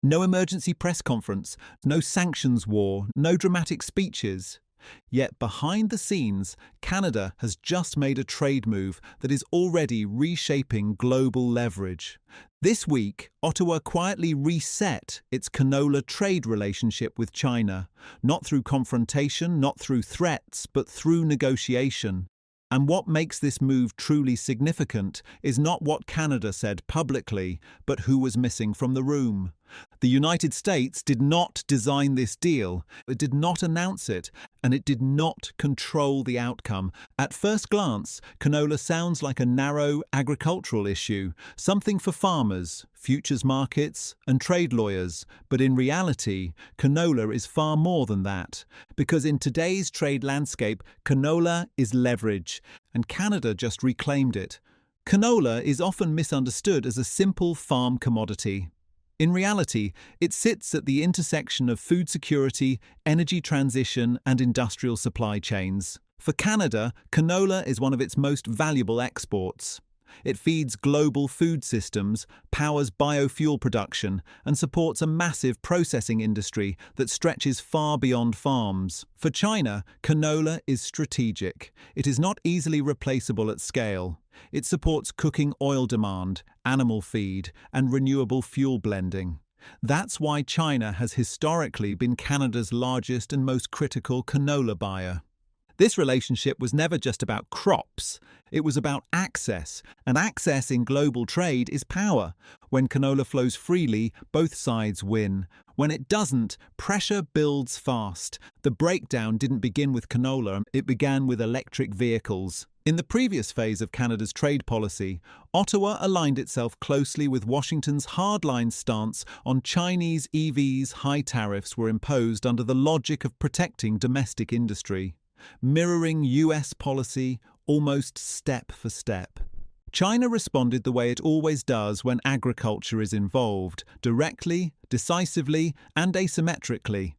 No emergency press conference, no sanctions war, no dramatic speeches. Yet behind the scenes, Canada has just made a trade move that is already reshaping global leverage. This week, Ottawa quietly reset its canola trade relationship with China, not through confrontation, not through threats, but through negotiation. And what makes this move truly significant is not what Canada said publicly, but who was missing from the room. The United States did not design this deal, it did not announce it, and it did not control the outcome. At first glance, canola sounds like a narrow agricultural issue, something for farmers, futures markets, and trade lawyers. But in reality, canola is far more than that. Because in today's trade landscape, canola is leverage, and Canada just reclaimed it. Canola is often misunderstood as a simple farm commodity. In reality, it sits at the intersection of food security, energy transition, and industrial supply chains. For Canada, canola is one of its most valuable exports. It feeds global food systems, powers biofuel production, and supports a massive processing industry that stretches far beyond farms. For China, canola is strategic. It is not easily replaceable at scale. It supports cooking oil demand, animal feed, and renewable fuel blending. That's why China has historically been Canada's largest and most critical canola buyer. This relationship was never just about crops, it was about access, and access in global trade is power. When canola flows freely, both sides win. When it doesn't, pressure builds fast. The breakdown didn't begin with canola, it began with electric vehicles. In the previous phase of Canada's trade policy, Ottawa aligned itself closely with Washington's hardline stance on Chinese EVs. High tariffs were imposed under the logic of protecting domestic industry, mirroring US policy almost step for step. China responded the way it always does when agriculture is involved, directly, decisively, and asymmetrically.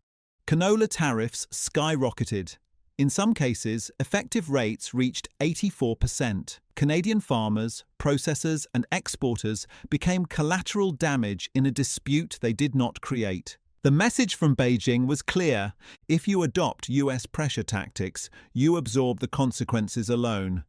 Canola tariffs skyrocketed. In some cases, effective rates reached 84%. Canadian farmers, processors, and exporters became collateral damage in a dispute they did not create. The message from Beijing was clear: if you adopt US pressure tactics, you absorb the consequences alone.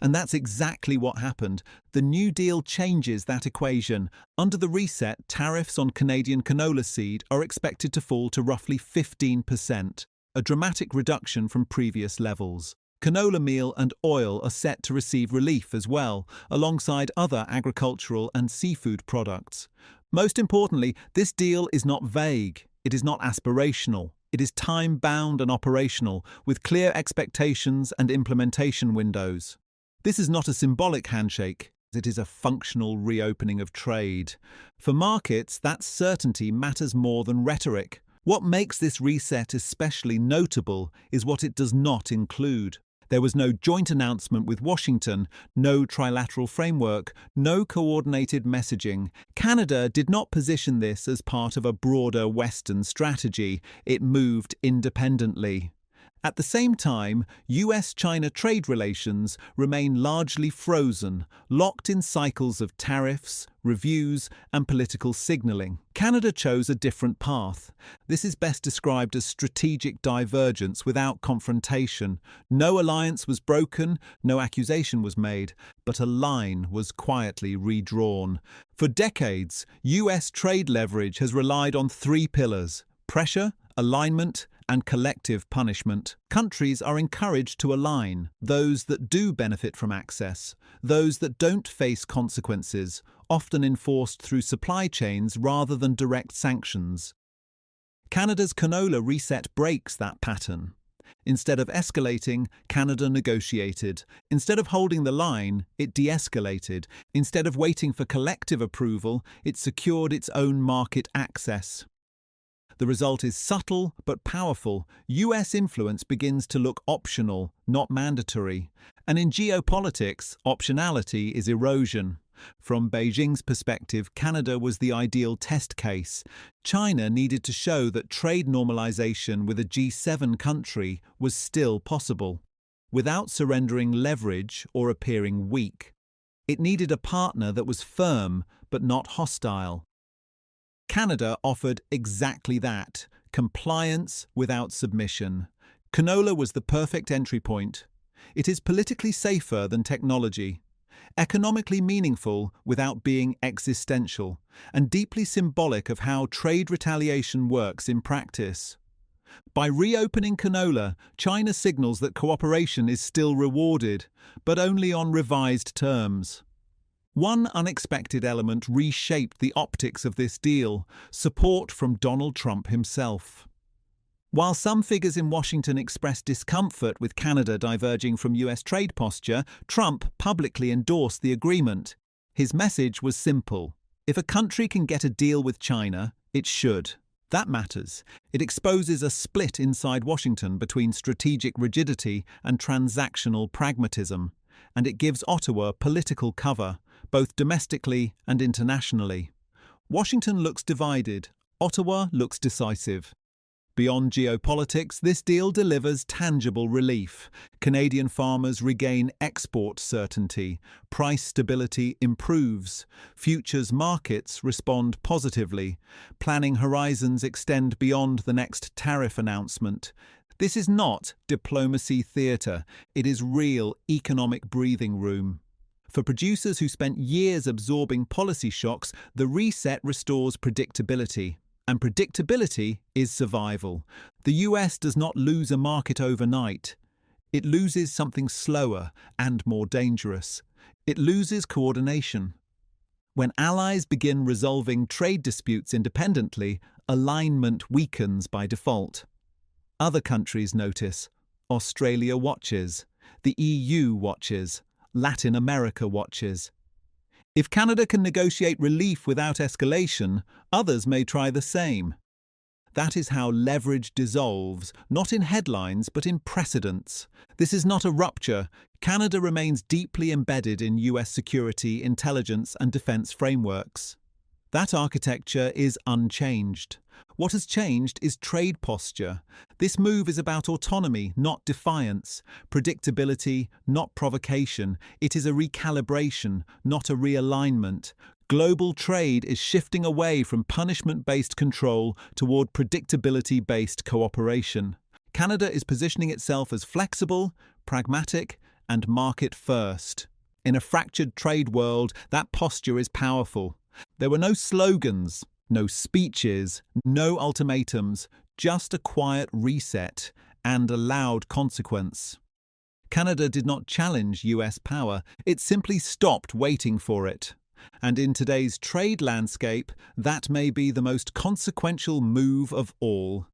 And that's exactly what happened. The New Deal changes that equation. Under the reset, tariffs on Canadian canola seed are expected to fall to roughly 15%, a dramatic reduction from previous levels. Canola meal and oil are set to receive relief as well, alongside other agricultural and seafood products. Most importantly, this deal is not vague, it is not aspirational, it is time-bound and operational, with clear expectations and implementation windows. This is not a symbolic handshake, it is a functional reopening of trade. For markets, that certainty matters more than rhetoric. What makes this reset especially notable is what it does not include. There was no joint announcement with Washington, no trilateral framework, no coordinated messaging. Canada did not position this as part of a broader Western strategy. It moved independently. At the same time, US-China trade relations remain largely frozen, locked in cycles of tariffs, reviews, and political signaling. Canada chose a different path. This is best described as strategic divergence without confrontation. No alliance was broken, no accusation was made, but a line was quietly redrawn. For decades, US trade leverage has relied on three pillars: pressure, alignment, and collective punishment. Countries are encouraged to align: those that do benefit from access, those that don't face consequences, often enforced through supply chains rather than direct sanctions. Canada's canola reset breaks that pattern. Instead of escalating, Canada negotiated. Instead of holding the line, it de-escalated. Instead of waiting for collective approval, it secured its own market access. The result is subtle but powerful. US influence begins to look optional, not mandatory. And in geopolitics, optionality is erosion. From Beijing's perspective, Canada was the ideal test case. China needed to show that trade normalization with a G7 country was still possible, without surrendering leverage or appearing weak. It needed a partner that was firm but not hostile. Canada offered exactly that: compliance without submission. Canola was the perfect entry point. It is politically safer than technology, economically meaningful without being existential, and deeply symbolic of how trade retaliation works in practice. By reopening canola, China signals that cooperation is still rewarded, but only on revised terms. One unexpected element reshaped the optics of this deal: support from Donald Trump himself. While some figures in Washington expressed discomfort with Canada diverging from US trade posture, Trump publicly endorsed the agreement. His message was simple: if a country can get a deal with China, it should. That matters. It exposes a split inside Washington between strategic rigidity and transactional pragmatism, and it gives Ottawa political cover, both domestically and internationally. Washington looks divided. Ottawa looks decisive. Beyond geopolitics, this deal delivers tangible relief. Canadian farmers regain export certainty, price stability improves, futures markets respond positively, planning horizons extend beyond the next tariff announcement. This is not diplomacy theatre, it is real economic breathing room. For producers who spent years absorbing policy shocks, the reset restores predictability. And predictability is survival. The US does not lose a market overnight. It loses something slower and more dangerous. It loses coordination. When allies begin resolving trade disputes independently, alignment weakens by default. Other countries notice. Australia watches. The EU watches. Latin America watches. If Canada can negotiate relief without escalation, others may try the same. That is how leverage dissolves, not in headlines but in precedents. This is not a rupture. Canada remains deeply embedded in US security, intelligence and defence frameworks. That architecture is unchanged. What has changed is trade posture. This move is about autonomy, not defiance, predictability, not provocation. It is a recalibration, not a realignment. Global trade is shifting away from punishment-based control toward predictability-based cooperation. Canada is positioning itself as flexible, pragmatic, and market-first. In a fractured trade world, that posture is powerful. There were no slogans, no speeches, no ultimatums, just a quiet reset and a loud consequence. Canada did not challenge US power, it simply stopped waiting for it. And in today's trade landscape, that may be the most consequential move of all.